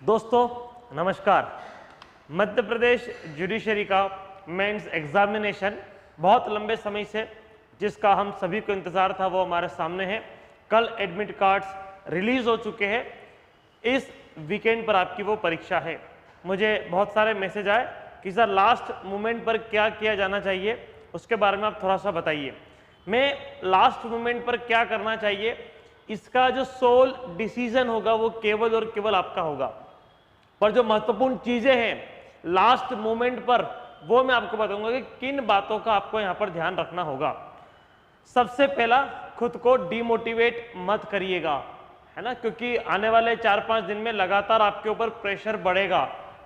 दोस्तों नमस्कार। मध्य प्रदेश जुडिशरी का मेंस एग्जामिनेशन बहुत लंबे समय से जिसका हम सभी को इंतज़ार था वो हमारे सामने है। कल एडमिट कार्ड्स रिलीज़ हो चुके हैं। इस वीकेंड पर आपकी वो परीक्षा है। मुझे बहुत सारे मैसेज आए कि सर लास्ट मोमेंट पर क्या किया जाना चाहिए, उसके बारे में आप थोड़ा सा बताइए। मैं लास्ट मोमेंट पर क्या करना चाहिए, इसका जो सोल डिसीजन होगा वो केवल और केवल आपका होगा। पर जो महत्वपूर्ण चीजें हैं लास्ट मोमेंट पर वो मैं आपको बताऊंगा कि किन बातों का आपको यहां पर ध्यान रखना होगा। सबसे पहला, खुद को डिमोटिवेट मत करिएगा, है ना, क्योंकि आने वाले 4-5 दिन में लगातार आपके ऊपर प्रेशर बढ़ेगा।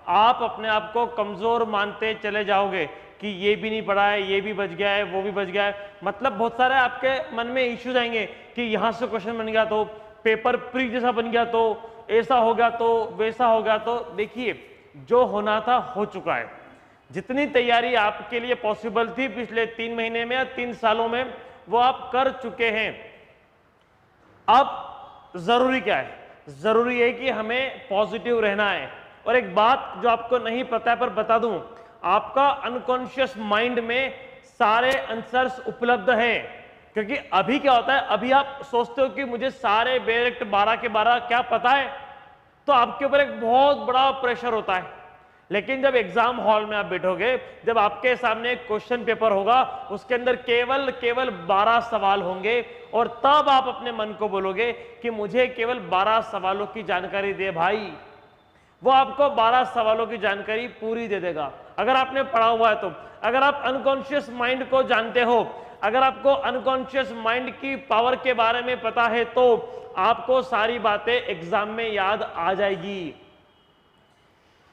आप अपने आप को कमजोर मानते चले जाओगे कि ये भी नहीं पढ़ा है, ये भी बच गया है, वो भी बच गया है। मतलब बहुत सारे आपके मन में इश्यूज आएंगे कि यहां से क्वेश्चन बन गया तो, पेपर प्री जैसा बन गया तो, ऐसा हो गया तो, वैसा हो गया तो। देखिए, जो होना था हो चुका है। जितनी तैयारी आपके लिए पॉसिबल थी पिछले 3 महीने में या 3 सालों में वो आप कर चुके हैं। अब जरूरी क्या है? जरूरी है कि हमें पॉजिटिव रहना है। और एक बात जो आपको नहीं पता है पर बता दूं, आपका अनकॉन्शियस माइंड में सारे आंसर्स उपलब्ध हैं। क्योंकि अभी क्या होता है, अभी आप सोचते हो कि मुझे सारे डायरेक्ट 12 के 12 क्या पता है, तो आपके ऊपर एक बहुत बड़ा प्रेशर होता है। लेकिन जब एग्जाम हॉल में आप बैठोगे, जब आपके सामने एक क्वेश्चन पेपर होगा, उसके अंदर केवल 12 सवाल होंगे, और तब आप अपने मन को बोलोगे कि मुझे केवल 12 सवालों की जानकारी दे भाई। वो आपको 12 सवालों की जानकारी पूरी दे देगा अगर आपने पढ़ा हुआ है तो। अगर आप अनकॉन्शियस माइंड को जानते हो, अगर आपको अनकॉन्शियस माइंड की पावर के बारे में पता है, तो आपको सारी बातें एग्जाम में याद आ जाएगी।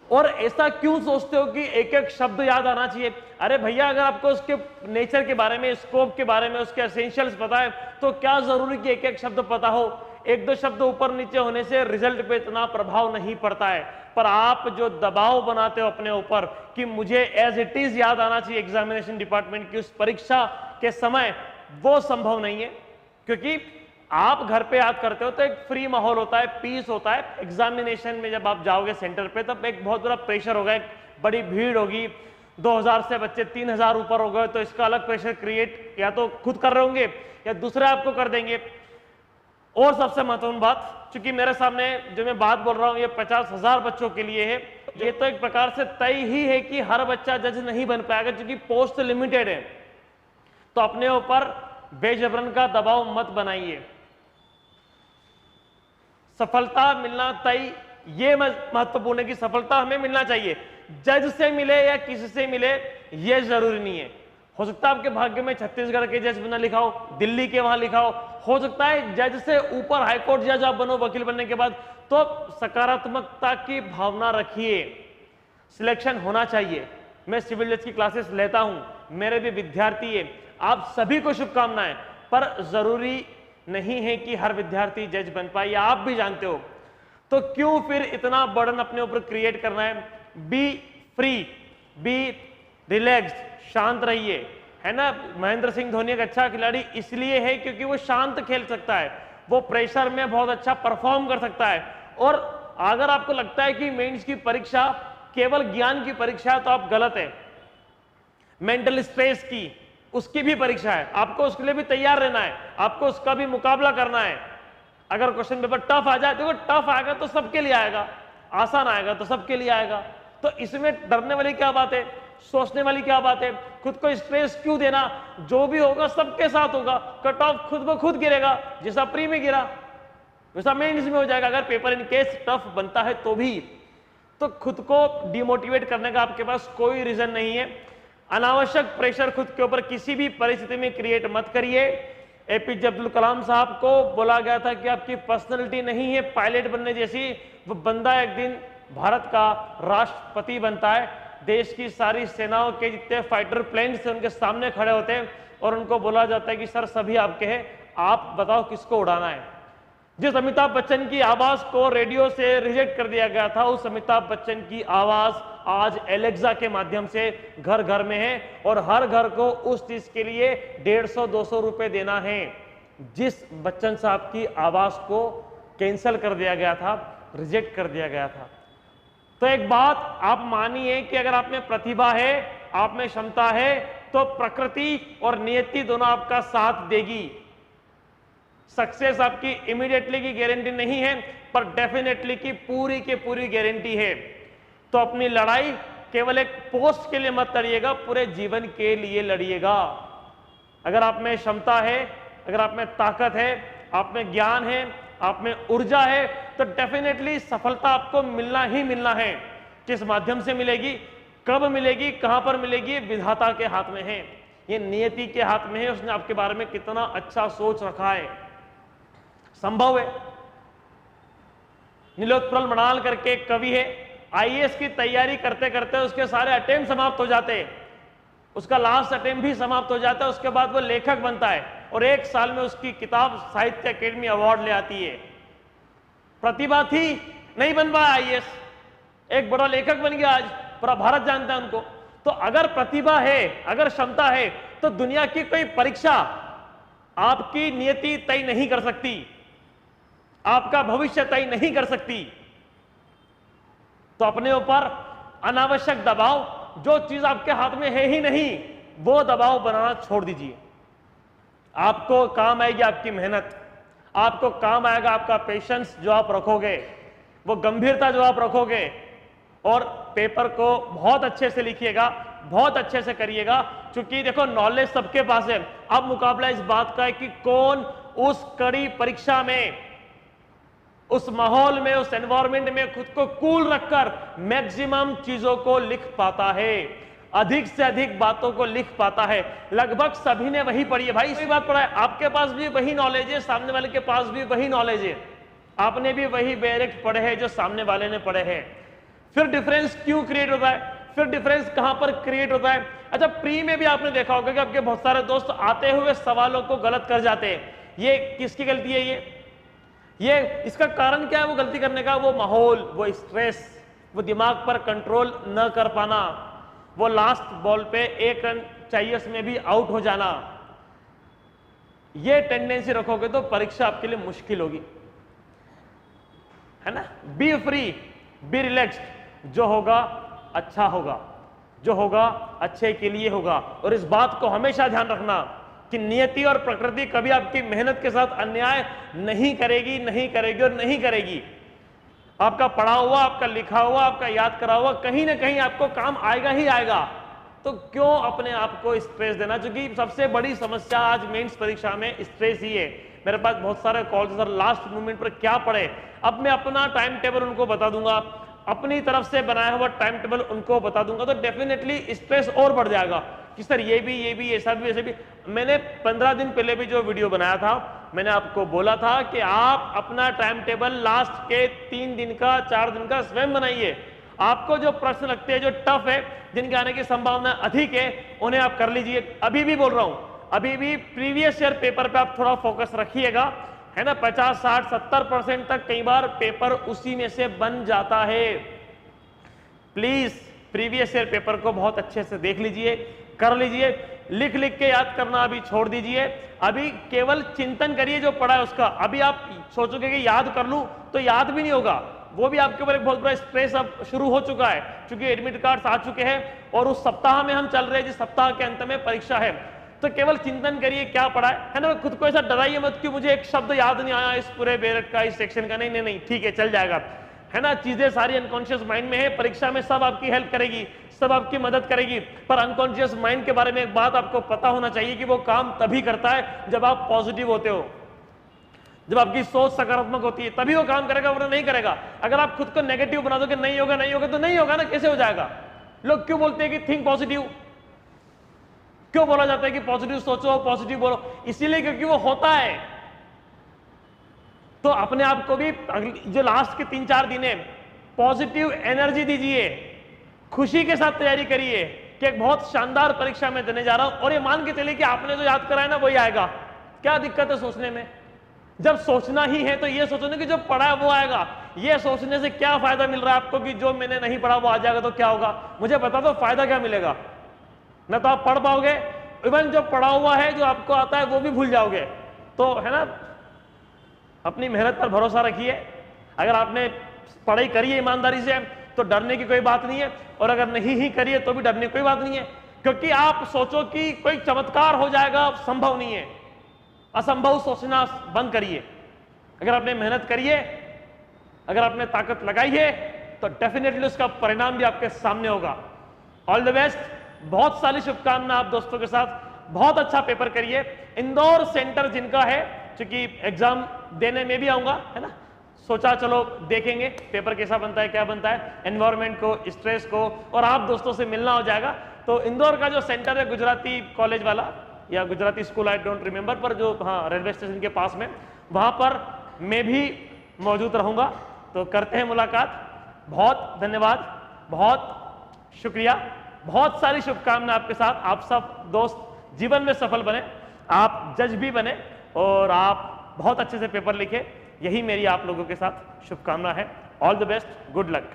और ऐसा क्यों सोचते हो कि एक एक शब्द याद आना चाहिए? अरे भैया, अगर आपको उसके नेचर के बारे में, स्कोप के बारे में, उसके एसेंशियल्स पता है, तो क्या जरूरी कि एक एक शब्द पता हो? 1-2 शब्द ऊपर नीचे होने से रिजल्ट पे इतना प्रभाव नहीं पड़ता है। पर आप जो दबाव बनाते हो अपने ऊपर कि मुझे एज इट इज याद आना चाहिए एग्जामिनेशन डिपार्टमेंट की उस परीक्षा के समय, वो संभव नहीं है। क्योंकि आप घर पे याद करते हो तो एक फ्री माहौल होता है, पीस होता है। एग्जामिनेशन में जब आप जाओगे सेंटर पे, तब एक बहुत बड़ा प्रेशर होगा, एक बड़ी भीड़ होगी। 2000 से बच्चे 3000 ऊपर हो गए, तो इसका अलग प्रेशर क्रिएट या तो खुद कर रहे होंगे या दूसरे आपको कर देंगे। और सबसे महत्वपूर्ण बात, चूंकि मेरे सामने जो मैं बात बोल रहा हूं ये 50,000 बच्चों के लिए है, ये तो एक प्रकार से तय ही है कि हर बच्चा जज नहीं बन पाएगा, क्योंकि पोस्ट लिमिटेड है। तो अपने ऊपर बेजबरन का दबाव मत बनाइए। सफलता मिलना तय, ये महत्वपूर्ण है कि सफलता हमें मिलना चाहिए। जज से मिले या किसी से मिले ये जरूरी नहीं है। हो सकता है आपके भाग्य में छत्तीसगढ़ के जज बना लिखा हो, दिल्ली के वहां लिखा हो सकता है जज से ऊपर हाईकोर्ट जज आप बनो वकील बनने के बाद। तो सकारात्मकता की भावना रखिए, सिलेक्शन होना चाहिए। मैं सिविल जज की क्लासेस लेता हूं, मेरे भी विद्यार्थी है, आप सभी को शुभकामनाएं। पर जरूरी नहीं है कि हर विद्यार्थी जज बन पाए, या आप भी जानते हो। तो क्यों फिर इतना बर्डन अपने ऊपर क्रिएट करना है? बी फ्री, बी रिलैक्स्ड, शांत रहिए, है ना। महेंद्र सिंह धोनी एक अच्छा खिलाड़ी इसलिए है क्योंकि वो शांत खेल सकता है, वो प्रेशर में बहुत अच्छा परफॉर्म कर सकता है। और अगर आपको लगता है कि मेंस की परीक्षा केवल ज्ञान की परीक्षा है, तो आप गलत है। मेंटल स्ट्रेस की, उसकी भी परीक्षा है, आपको उसके लिए भी तैयार रहना है, आपको उसका भी मुकाबला करना है। अगर क्वेश्चन पेपर टफ आ जाए, देखो टफ आएगा तो सबके लिए आएगा, आसान आएगा तो सबके लिए आएगा। तो इसमें डरने वाली क्या बात है, सोचने वाली क्या बात है? खुद को स्ट्रेस क्यों देना? जो भी होगा सबके साथ होगा। कट ऑफ खुद ब खुद गिरेगा, जैसा प्री में गिरा वैसा मेंस में हो जाएगा, अगर पेपर इन केस टफ बनता है तो भी। तो खुद को डिमोटिवेट करने का आपके पास कोई रीजन नहीं है। अनावश्यक प्रेशर खुद के ऊपर किसी भी परिस्थिति में क्रिएट मत करिए। एपीजे अब्दुल कलाम साहब को बोला गया था कि आपकी पर्सनैलिटी नहीं है पायलट बनने जैसी, वो बंदा एक दिन भारत का राष्ट्रपति बनता है, देश की सारी सेनाओं के जितने फाइटर प्लेन से उनके सामने खड़े होते हैं और उनको बोला जाता है कि सर सभी आपके हैं, आप बताओ किसको उड़ाना है। जिस अमिताभ बच्चन की आवाज को रेडियो से रिजेक्ट कर दिया गया था, उस अमिताभ बच्चन की आवाज आज एलेक्सा के माध्यम से घर घर में है, और हर घर को उस चीज के लिए 150-200 रुपए देना है। जिस बच्चन साहब की आवाज को कैंसिल कर दिया गया था, रिजेक्ट कर दिया गया था, तो एक बात आप मानिए कि अगर आप में प्रतिभा है, आप में क्षमता है, तो प्रकृति और नियति दोनों आपका साथ देगी। सक्सेस आपकी इमीडिएटली की गारंटी नहीं है, पर डेफिनेटली की पूरी गारंटी है। तो अपनी लड़ाई केवल एक पोस्ट के लिए मत लड़िएगा, पूरे जीवन के लिए लड़िएगा। अगर आप में क्षमता है, अगर आप में ताकत है, आप में ज्ञान है, आप में ऊर्जा है, तो डेफिनेटली सफलता आपको मिलना ही मिलना है। किस माध्यम से मिलेगी, कब मिलेगी, कहां पर मिलेगी, विधाता के हाथ में है, ये नियति के हाथ में है। उसने आपके बारे में कितना अच्छा सोच रखा है। संभव है। नीलोत्पल मृणाल करके एक कवि है, आईएएस की तैयारी करते करते उसके सारे अटेम्प्ट समाप्त हो जाते हैं, उसका लास्ट अटेम्प्ट भी समाप्त हो जाता है, उसके बाद वो लेखक बनता है और 1 साल में उसकी किताब साहित्य अकेडमी अवार्ड ले आती है। प्रतिभा थी, नहीं बन पाया आईएएस, एक बड़ा लेखक बन गया, आज पूरा भारत जानता है उनको। तो अगर प्रतिभा है, अगर क्षमता है, तो दुनिया की कोई परीक्षा आपकी नियति तय नहीं कर सकती, आपका भविष्य तय नहीं कर सकती। तो अपने ऊपर अनावश्यक दबाव, जो चीज आपके हाथ में है ही नहीं, वो दबाव बनाना छोड़ दीजिए। आपको काम आएगी आपकी मेहनत, आपको काम आएगा आपका पेशेंस जो आप रखोगे, वो गंभीरता जो आप रखोगे, और पेपर को बहुत अच्छे से लिखिएगा, बहुत अच्छे से करिएगा। क्योंकि देखो नॉलेज सबके पास है, अब मुकाबला इस बात का है कि कौन उस कड़ी परीक्षा में, उस माहौल में, उस एनवायरमेंट में खुद को कूल रखकर मैक्सिमम चीजों को लिख पाता है, अधिक से अधिक बातों को लिख पाता है। लगभग सभी ने वही पढ़ी है भाई, सही बात पढ़ा है, आपके पास भी वही नॉलेज है, सामने वाले के पास भी वही नॉलेज है, आपने भी वही डायरेक्ट पढ़े हैं जो सामने वाले ने पढ़े हैं। फिर डिफरेंस क्यों क्रिएट होता है, फिर डिफरेंस कहां पर क्रिएट होता है? अच्छा, प्री में भी आपने देखा होगा कि आपके बहुत सारे दोस्त आते हुए सवालों को गलत कर जाते हैं। ये किसकी गलती है? ये इसका कारण क्या है वो गलती करने का? वो माहौल, वो स्ट्रेस, वो दिमाग पर कंट्रोल न कर पाना, वो लास्ट बॉल पे 1 रन चाहिए उसमें भी आउट हो जाना। ये टेंडेंसी रखोगे तो परीक्षा आपके लिए मुश्किल होगी, है ना? बी फ्री, बी रिलैक्स्ड, जो होगा अच्छा होगा, जो होगा अच्छे के लिए होगा। और इस बात को हमेशा ध्यान रखना कि नियति और प्रकृति कभी आपकी मेहनत के साथ अन्याय नहीं करेगी, नहीं करेगी और नहीं करेगी। आपका पढ़ा हुआ, आपका लिखा हुआ, आपका याद करा हुआ कहीं ना कहीं आपको काम आएगा ही आएगा। तो क्यों अपने आप को स्ट्रेस देना? क्योंकि सबसे बड़ी समस्या आज मेंस परीक्षा में स्ट्रेस ही है। मेरे पास बहुत सारे कॉल्स, सर लास्ट मोमेंट पर क्या पढ़े? अब मैं अपना टाइम टेबल उनको बता दूंगा, अपनी तरफ से बनाया हुआ टाइम टेबल उनको बता दूंगा, तो डेफिनेटली स्ट्रेस और बढ़ जाएगा कि सर ये भी ऐसा भी ऐसे भी। मैंने 15 दिन पहले भी जो वीडियो बनाया था, मैंने आपको बोला था कि आप अपना टाइम टेबल लास्ट के 3 दिन का, 4 दिन का स्वयं बनाइए। आपको जो प्रश्न लगते हैं, जो टफ है, जिनके आने की संभावना अधिक है, उन्हें आप कर लीजिए। अभी भी बोल रहा हूं, अभी भी प्रीवियस ईयर पेपर पे आप थोड़ा फोकस रखिएगा, है ना? 50, 60, 70% तक कई बार पेपर उसी में से बन जाता है। प्लीज प्रीवियस ईयर पेपर को बहुत अच्छे से देख लीजिए, कर लीजिए। लिख लिख के याद करना अभी छोड़ दीजिए, अभी केवल चिंतन करिए जो पढ़ा है उसका। अभी आप सोचोगे कि याद कर लूं तो याद भी नहीं होगा, वो भी आपके ऊपर एक बहुत बड़ा स्ट्रेस अब शुरू हो चुका है, क्योंकि एडमिट कार्ड्स आ चुके हैं और उस सप्ताह में हम चल रहे हैं जिस सप्ताह के अंत में परीक्षा है। तो केवल चिंतन करिए क्या पढ़ा है ना? खुद को ऐसा डराइए मत कि मुझे एक शब्द याद नहीं आया इस पूरे बेरट का, इस सेक्शन का। नहीं, ठीक है, चल जाएगा, है ना? चीजें सारी अनकॉन्शियस माइंड में है, परीक्षा में सब आपकी हेल्प करेगी, सब आपकी मदद करेगी। पर अनकॉन्शियस माइंड के बारे में एक बात आपको पता होना चाहिए कि वो काम तभी करता है जब आप पॉजिटिव होते हो, जब आपकी सोच सकारात्मक होती है, तभी वो काम करेगा, वरना नहीं करेगा। अगर आप खुद को नेगेटिव बना दो कि नहीं होगा तो नहीं होगा ना, कैसे हो जाएगा? लोग क्यों बोलते हैं कि थिंक पॉजिटिव, क्यों बोला जाता है कि पॉजिटिव सोचो, पॉजिटिव बोलो? इसीलिए क्योंकि वो होता है। तो अपने आप को भी जो लास्ट के 3-4 दिन है, पॉजिटिव एनर्जी दीजिए, खुशी के साथ तैयारी करिए कि एक बहुत शानदार परीक्षा में देने जा रहा हूं, और ये मान के चलिए कि आपने जो याद करा है ना वही आएगा। क्या दिक्कत है सोचने में? जब सोचना ही है तो ये सोचो ना कि जो पढ़ा है वो आएगा। ये सोचने से क्या फायदा मिल रहा है आपको कि जो मैंने नहीं पढ़ा वो आ जाएगा तो क्या होगा? मुझे बता दो फायदा क्या मिलेगा? ना तो आप पढ़ पाओगे, इवन जो पढ़ा हुआ है, जो आपको आता है वो भी भूल जाओगे। तो है ना, अपनी मेहनत पर भरोसा रखिए। अगर आपने पढ़ाई करी है ईमानदारी से, तो डरने की कोई बात नहीं है, और अगर नहीं ही करिए तो भी डरने की कोई बात नहीं है, क्योंकि आप सोचो कि कोई चमत्कार हो जाएगा, संभव नहीं है। असंभव सोचना बंद करिए। अगर आपने मेहनत करिए, अगर आपने ताकत लगाई है, तो डेफिनेटली उसका परिणाम भी आपके सामने होगा। ऑल द बेस्ट, बहुत सारी शुभकामना आप दोस्तों के साथ, बहुत अच्छा पेपर करिए। इंदौर सेंटर जिनका है, क्योंकि एग्जाम देने में भी आऊंगा, है ना, सोचा चलो देखेंगे पेपर कैसा बनता है, क्या बनता है, एनवायरमेंट को, स्ट्रेस को, और आप दोस्तों से मिलना हो जाएगा। तो इंदौर का जो सेंटर है गुजराती कॉलेज वाला या Gujarati school, I don't remember, पर जो हाँ रेलवे स्टेशन के पास में, वहां पर मैं भी मौजूद रहूंगा। तो करते हैं मुलाकात। बहुत धन्यवाद, बहुत शुक्रिया, बहुत सारी शुभकामना आपके साथ। आप सब दोस्त जीवन में सफल बने, आप जज भी बने, और आप बहुत अच्छे से पेपर लिखे, यही मेरी आप लोगों के साथ शुभकामना है। All the best, good luck.